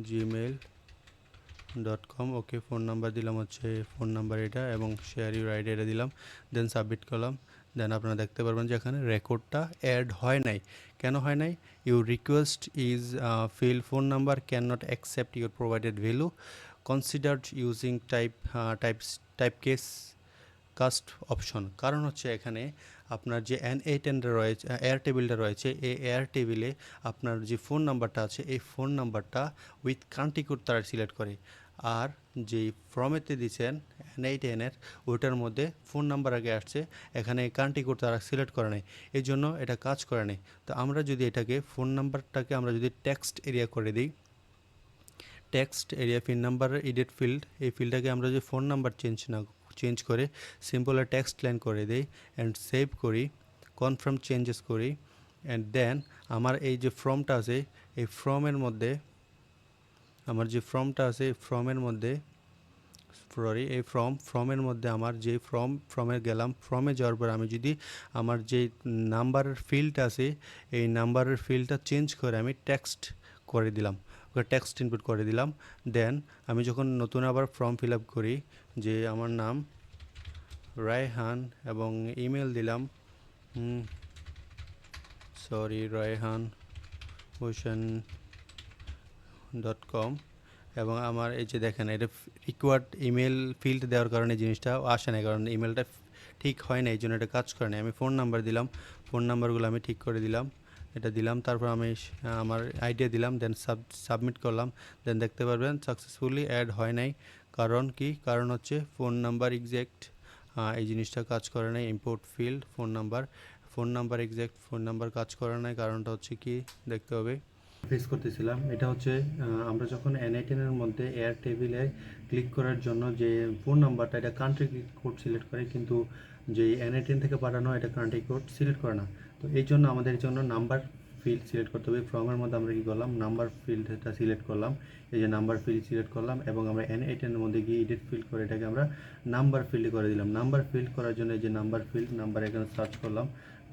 S1: gmail.com। ওকে, ফোন নাম্বার দিলাম হচ্ছে ফোন নাম্বার এটা, এবং শেয়ার ইউর আইডি এটা দিলাম, দেন সাবমিট করলাম। দেন আপনারা দেখতে পারবেন যে এখানে রেকর্ডটা অ্যাড হয় নাই। কেন হয় নাই? Your request is fill phone number can not accept your provided value considered using type case cast option. কারণ হচ্ছে এখানে আপনার যে N8N রয়েছে, এয়ার টেবিলটা রয়েছে, এই এয়ার টেবিলে আপনার যে ফোন নাম্বারটা আছে, এই ফোন নাম্বারটা উইথ কান্ট্রি কোড তারা সিলেক্ট করে। আর যেই ফর্মেতে দিয়েছেন N8N-এর, ওইটার মধ্যে ফোন নাম্বার আগে আসছে, এখানে কান্ট্রি কোড তারা সিলেক্ট করে নেয়, এই জন্য এটা কাজ করে নেই। তো আমরা যদি এটাকে ফোন নাম্বারটাকে আমরা যদি টেক্সট এরিয়া করে দিই, টেক্সট এরিয়া পিন নাম্বারের এডিট ফিল্ড, এই ফিল্ডটাকে আমরা যদি ফোন নাম্বার চেঞ্জ করে সিম্পল টেক্সট লাইন করে দিই অ্যান্ড সেভ করি, কনফার্ম চেঞ্জেস করি, অ্যান্ড দেন আমার এই যে ফর্মটা আছে, এই ফর্মের মধ্যে আমার যে ফর্মটা আছে, এই ফর্মের মধ্যে এই ফর্মের মধ্যে আমার যে ফর্মে গেলাম, ফর্মে যাওয়ার পর আমি যদি আমার যে নাম্বারের ফিল্ডটা আছে, এই নাম্বারের ফিল্ডটা চেঞ্জ করে আমি টেক্সট করে দিলাম, ওকে টেক্সট ইনপুট করে দিলাম। দেন আমি যখন নতুন আবার ফর্ম ফিল আপ করি, যে আমার নাম রায়হান এবং ইমেল দিলাম, rayhan@hosen.com, এবং আমার এই যে দেখেন এটা রিকোয়ার্ড ইমেল ফিল্ড দেওয়ার কারণে জিনিসটা আসে না, কারণ ইমেলটা ঠিক হয় না, এই জন্য এটা কাজ করে না। আমি ফোন নাম্বার দিলাম, ফোন নাম্বারগুলো আমি ঠিক করে দিলাম, এটা দিলাম, তারপর আমি আমার আইডিয়া দিলাম, দেন সাবমিট করলাম। দেন দেখতে পারবেন সাকসেসফুলি অ্যাড হয় নাই। কারণ কি? কারণ হচ্ছে ফোন নাম্বার এক্স্যাক্ট এই জিনিসটা কাজ করে নাই। Import field phone number exact phone number কাজ করে নাই। কারণটা হচ্ছে কি দেখতে হবে, ফেস করতেছিলাম। এটা হচ্ছে আমরা যখন N8N এর মধ্যে এয়ার টেবিলে ক্লিক করার জন্য যে ফোন নাম্বারটা, এটা কান্ট্রি কোড সিলেক্ট করে, কিন্তু যে N8N থেকে পাঠানো এটা কান্ট্রি কোড সিলেক্ট করে না। তো এই জন্য আমাদের জন্য নাম্বার ফিল্ড সিলেক্ট করতে হবে। ফর্মের মধ্যে আমরা কী করলাম, নাম্বার ফিল্ডটা সিলেক্ট করলাম, এই যে নাম্বার ফিল্ড সিলেক্ট করলাম, এবং আমরা N8N এর মধ্যে গিয়ে এডিট ফিল্ড করে এটাকে আমরা নাম্বার ফিল্ডে করে দিলাম। নাম্বার ফিল্ড করার জন্য এই যে নাম্বার এখানে সার্চ করলাম,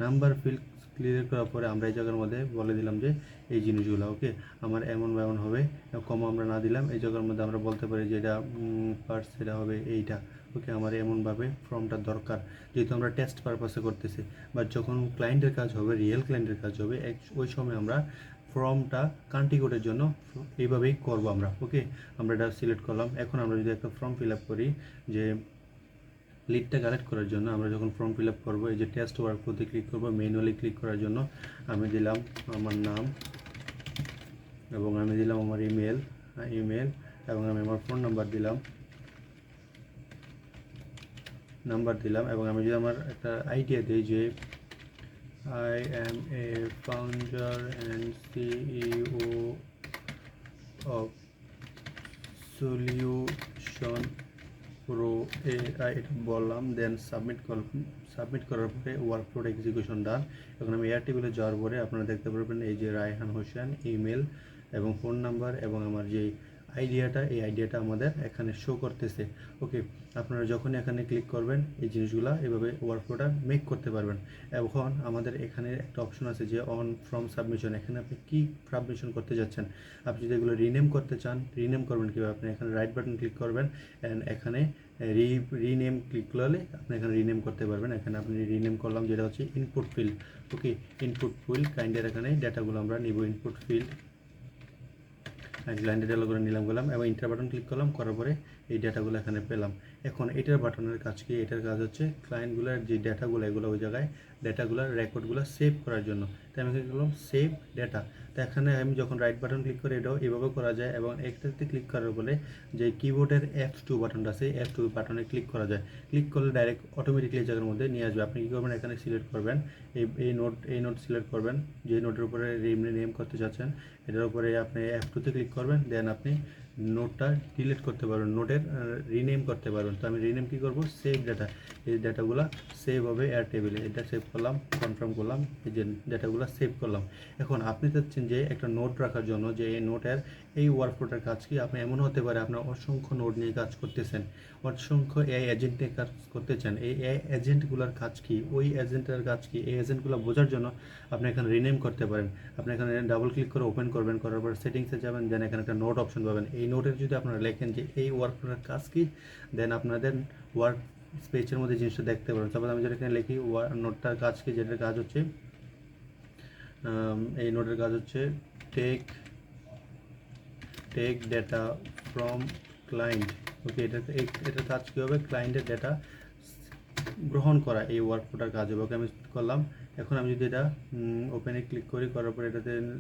S1: নাম্বার ফিল্ড ক্লিয়ার করার পরে আমরা এই জায়গার মধ্যে বলে দিলাম যে এই জিনিসগুলো, ওকে আমার এমন হবে, কমা আমরা না দিলাম, এই জায়গার মধ্যে আমরা বলতে পারি যে এটা পার্টস, এটা হবে এইটা, ওকে আমার এমনভাবে ফর্মটা দরকার, যেহেতু আমরা টেস্ট পারপাসে করতেছি। বাট যখন ক্লায়েন্টের কাজ হবে, রিয়েল ক্লায়েন্টের কাজ হবে, ওই সময় আমরা ফর্মটা কান্ট্রি কোডের জন্য এইভাবেই করবো আমরা, ওকে আমরা এটা সিলেক্ট করলাম। এখন আমরা যদি একটা ফর্ম ফিল আপ করি, যে লিডটা কালেক্ট করার জন্য আমরা যখন ফর্ম ফিল আপ করবো, এই যে টেস্ট ওয়ার্কফ্লোতে ক্লিক করবো, ম্যানুয়ালি ক্লিক করার জন্য আমি দিলাম আমার নাম, এবং আমি দিলাম আমার ইমেল, এবং আমি আমার ফোন নাম্বার দিলাম এবং আমি যদি আমার একটা আইডিয়া দিই যে I am a founder and CEO of Solution Pro AI এটা বললাম, দেন সাবমিট করার পরে ওয়ার্কফ্লো এক্সিকিউশন ডান। এখন আমি এয়ার টেবিলে যাওয়ার পরে আপনারা দেখতে পারবেন এই যে রায়হান হোসেন ইমেল এবং ফোন নাম্বার এবং আমার যে এই আইডিয়াটা আমাদের এখানে শো করতেছে। ওকে, আপনারা যখন এখানে ক্লিক করবেন এই জিনিসগুলা এভাবে ওয়ার্কফ্লোটা মেক করতে পারবেন। এখন আমাদের এখানে একটা অপশন আছে যে অন ফ্রম সাবমিশন, এখানে আপনি কি সাবমিশন করতে যাচ্ছেন। আপনি যদি এগুলো রিনেম করতে চান, রিনেম করবেন কীভাবে, আপনি এখানে রাইট বাটন ক্লিক করবেন অ্যান্ড এখানে রিনেম ক্লিক করলে আপনি এখানে রিনেম করতে পারবেন। এখানে আপনি রিনেম করলাম যেটা হচ্ছে ইনপুট ফিল্ড। ওকে, ইনপুট ফিল্ড কাইন্ডের এখানে ডেটাগুলো আমরা নিব, ইনপুট ফিল্ড লাইন ডেটাগুলো নিলাম এবং ইন্টার বাটন ক্লিক করলাম, করার পরে এই ডেটাগুলো এখানে পেলাম। এখন এটার বাটনের কাজ কি, এটার কাজ হচ্ছে ক্লায়েন্টগুলোর যে ডেটাগুলো এগুলো ওই জায়গায় ডেটাগুলোর রেকর্ডগুলো সেভ করার জন্য। তাই আমি কি করলাম সেভ ডেটা। তো এখানে আমি যখন রাইট বাটন ক্লিক করে এটাও এভাবে করা যায় এবং একটাতে ক্লিক করার পরে যে কিবোর্ডের F2 বাটনটা আছে F2 বাটনে ক্লিক করা যায়। ক্লিক করলে ডাইরেক্ট অটোমেটিকলি এই জায়গার মধ্যে নিয়ে আসবে। আপনি কী করবেন, এখানে সিলেক্ট করবেন এই নোট সিলেক্ট করবেন, যে নোটের উপরে নেম করতে চাচ্ছেন এটার উপরে আপনি F2তে ক্লিক করবেন, দেন আপনি নোটটা ডিলিট করতে পারবেন, নোটের রিনেম করতে পারবেন। তো আমি রিনেম কী করবো, সেভ ডেটা, এই ডেটাগুলো সেভ হবে এয়ার টেবিলে, এটা সেভ করলাম, কনফার্ম করলাম, এই যে ডেটাগুলো সেভ করলাম। এখন আপনি চাচ্ছেন যে একটা নোট রাখার জন্য যে এই নোটের এই ওয়ার্কফ্লোটার কাজ কি, আপনি এমন হতে পারে আপনার অসংখ্য নোট নিয়ে কাজ করতেছেন, অসংখ্য এআই এজেন্ট নিয়ে কাজ করতে চান, এই এআই এজেন্টগুলোর কাজ কি, ওই এজেন্টের কাজ কি, এই এজেন্টগুলো বোঝার জন্য আপনি এখানে রিনেম করতে পারেন। আপনি এখানে ডাবল ক্লিক করে ওপেন করবেন, করার পর সেটিংসে যাবেন, দেন এখানে একটা নোট অপশন পাবেন। এই নোটের যদি আপনারা লেখেন যে এই ওয়ার্কফ্লোটার কাজ কি, দেন আপনাদের ওয়ার্ক স্পেসের মধ্যে জিনিসটা দেখতে পারেন। তারপর আমি যেটা এখানে লিখি নোটটার কাজ কি, যেটার কাজ হচ্ছে এই নোটের কাজ হচ্ছে টেক ডেটা ফ্রম ক্লায়েন্ট। ওকে, এটার কাজ কী হবে, ক্লায়েন্টের ডেটা গ্রহণ করা, এই ওয়ার্কফ্লোটার কাজ হবে। ওকে, আমি করলাম। এখন আমি যদি এটা ওপেনে ক্লিক করি, করার পরে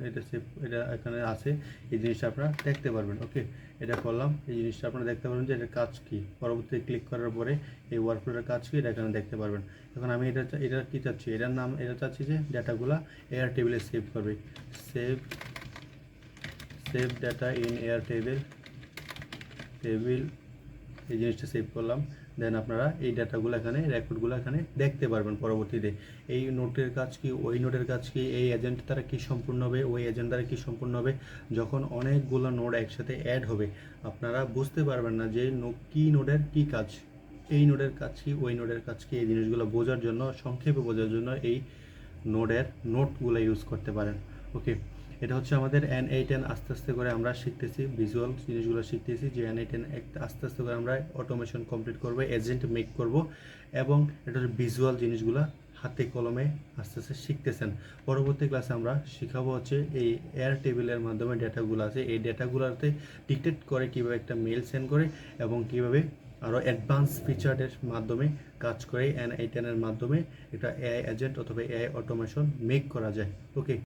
S1: এটা সেভ, এটা এখানে আছে, এই জিনিসটা আপনারা দেখতে পারবেন। ওকে, এটা করলাম, এই জিনিসটা আপনারা দেখতে পারবেন যে এটার কাজ কী। পরবর্তী ক্লিক করার পরে এই ওয়ার্কফ্লোটার কাজ কী এটা এখানে দেখতে পারবেন। এখন আমি এটা কী চাচ্ছি, এটা চাচ্ছি যে ডেটাগুলো এয়ার টেবিলে সেভ করবে। Save data in air table, এই জিনিসটা সেভ করলাম। দেন আপনারা এই ডাটাগুলো এখানে রেকর্ডগুলো এখানে দেখতে পারবেন পরবর্তীতে। এই নোটের কাজ কি, ওই নোটের কাজ কি, এই এজেন্ট দ্বারা কী সম্পূর্ণ হবে, ওই এজেন্ট দ্বারা কী সম্পূর্ণ হবে। যখন অনেকগুলো নোড একসাথে অ্যাড হবে আপনারা বুঝতে পারবেন না যে কী নোডের কী কাজ, এই নোডের কাজ কি, ওই নোডের কাজ কি। এই জিনিসগুলো বোঝার জন্য, সংক্ষেপে বোঝার জন্য এই নোটগুলো ইউজ করতে পারেন। ওকে, এটা হচ্ছে আমাদের N8N। আস্তে আস্তে করে আমরা শিখতেছি, ভিজুয়াল জিনিসগুলো শিখতেছি যে N8N আস্তে আস্তে করে আমরা অটোমেশন কমপ্লিট করবো, এজেন্ট মেক করব এবং এটা ভিজুয়াল জিনিসগুলো হাতে কলমে আস্তে আস্তে শিখতেছেন। পরবর্তী ক্লাসে আমরা শিখাবো হচ্ছে এই এয়ার টেবিলের মাধ্যমে ডেটাগুলো আছে, এই ডেটাগুলোতে ডিটেক্ট করে কীভাবে একটা মেল সেন্ড করে এবং কীভাবে আরও অ্যাডভান্স ফিচারের মাধ্যমে কাজ করে N8N এর মাধ্যমে এটা এআই এজেন্ট অথবা এআই অটোমেশন মেক করা যায়। ওকে।